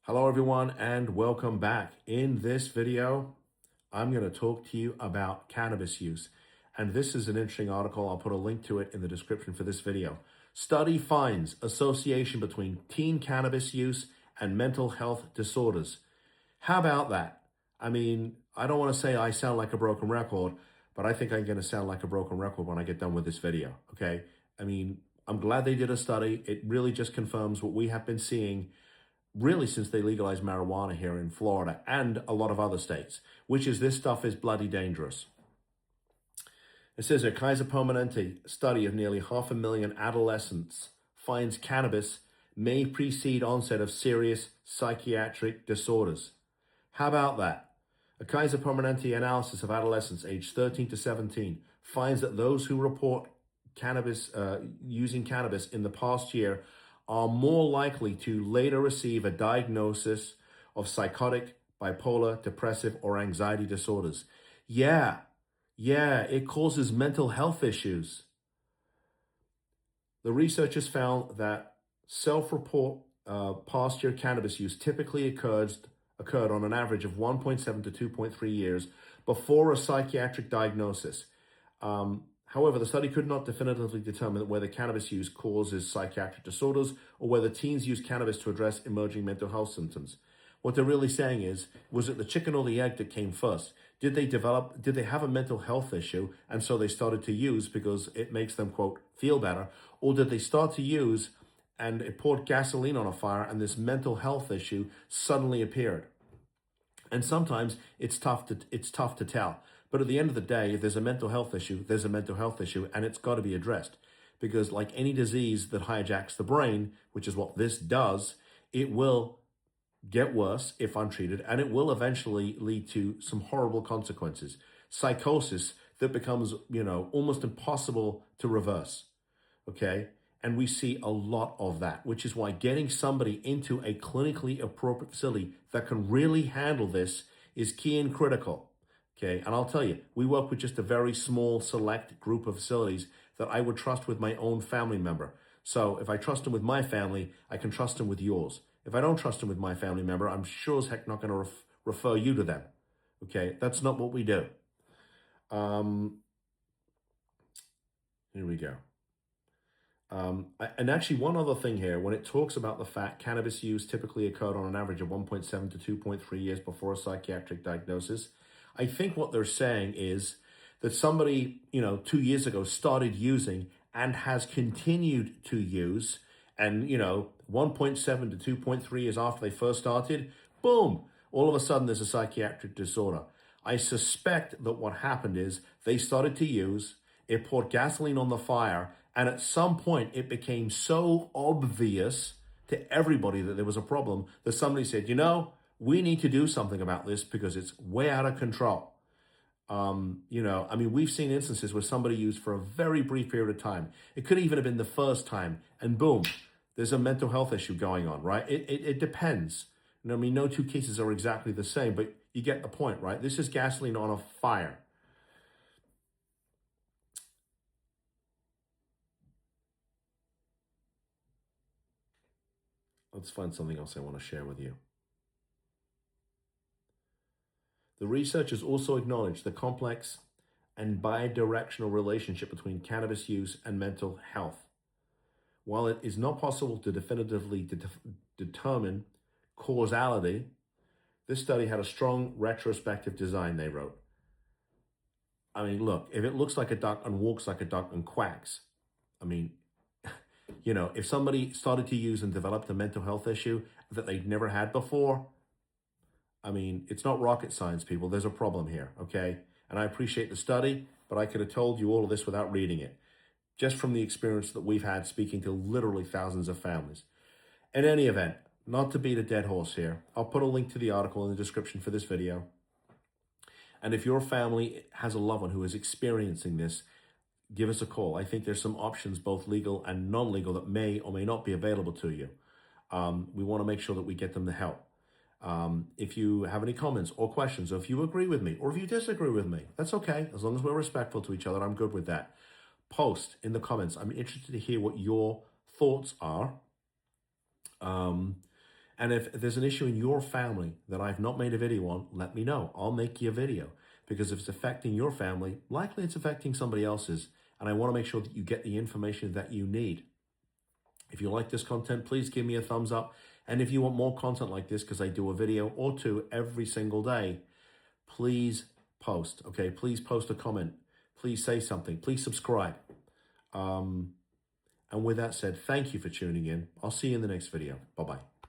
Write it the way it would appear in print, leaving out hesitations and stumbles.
Hello everyone and welcome back. In this video, I'm going to talk to you about cannabis use. And this is an interesting article. I'll put a link to it in the description for this video. Study finds association between teen cannabis use and mental health disorders. How about that? I mean, I don't want to say I sound like a broken record, but I think I'm going to sound like a broken record when I get done with this video, okay? I mean, I'm glad they did a study. It really just confirms what we have been seeing really since they legalized marijuana here in Florida and a lot of other states, which is this stuff is bloody dangerous. It says a Kaiser Permanente study of nearly 500,000 adolescents finds cannabis may precede onset of serious psychiatric disorders. How about that? A Kaiser Permanente analysis of adolescents aged 13 to 17 finds that those who report using cannabis in the past year are more likely to later receive a diagnosis of psychotic, bipolar, depressive, or anxiety disorders. Yeah, it causes mental health issues. The researchers found that self-report past year cannabis use typically occurred on an average of 1.7 to 2.3 years before a psychiatric diagnosis. However, the study could not definitively determine whether cannabis use causes psychiatric disorders or whether teens use cannabis to address emerging mental health symptoms. What they're really saying is, was it the chicken or the egg that came first? Did they have a mental health issue and so they started to use because it makes them, quote, feel better? Or did they start to use and it poured gasoline on a fire and this mental health issue suddenly appeared? And sometimes it's tough to tell. But at the end of the day, if there's a mental health issue, there's a mental health issue, and it's got to be addressed. Because like any disease that hijacks the brain, which is what this does, it will get worse if untreated, and it will eventually lead to some horrible consequences. Psychosis that becomes, almost impossible to reverse, okay? And we see a lot of that, which is why getting somebody into a clinically appropriate facility that can really handle this is key and critical. Okay, and I'll tell you, we work with just a very small, select group of facilities that I would trust with my own family member. So if I trust them with my family, I can trust them with yours. If I don't trust them with my family member, I'm sure as heck not going to refer you to them. Okay, that's not what we do. Here we go. And actually, one other thing here, when it talks about the fact cannabis use typically occurred on an average of 1.7 to 2.3 years before a psychiatric diagnosis, I think what they're saying is that somebody, 2 years ago started using and has continued to use, and, 1.7 to 2.3 years after they first started, boom, all of a sudden there's a psychiatric disorder. I suspect that what happened is they started to use, it poured gasoline on the fire, and at some point it became so obvious to everybody that there was a problem that somebody said, we need to do something about this because it's way out of control. We've seen instances where somebody used for a very brief period of time. It could even have been the first time, and boom, there's a mental health issue going on, right? It depends. No two cases are exactly the same, but you get the point, right? This is gasoline on a fire. Let's find something else I want to share with you. The researchers also acknowledged the complex and bidirectional relationship between cannabis use and mental health. While it is not possible to definitively determine causality, this study had a strong retrospective design, they wrote. I mean, look, if it looks like a duck and walks like a duck and quacks, if somebody started to use and developed a mental health issue that they'd never had before, it's not rocket science, people. There's a problem here, okay? And I appreciate the study, but I could have told you all of this without reading it, just from the experience that we've had speaking to literally thousands of families. In any event, not to beat a dead horse here, I'll put a link to the article in the description for this video. And if your family has a loved one who is experiencing this, give us a call. I think there's some options, both legal and non-legal, that may or may not be available to you. We want to make sure that we get them the help. If you have any comments or questions, or if you agree with me, or if you disagree with me, that's okay. As long as we're respectful to each other, I'm good with that. Post in the comments. I'm interested to hear what your thoughts are. And if there's an issue in your family that I've not made a video on, let me know. I'll make you a video, because if it's affecting your family, likely it's affecting somebody else's. And I want to make sure that you get the information that you need. If you like this content, please give me a thumbs up. And if you want more content like this, because I do a video or two every single day, please post, okay? Please post a comment. Please say something. Please subscribe. And with that said, thank you for tuning in. I'll see you in the next video. Bye-bye.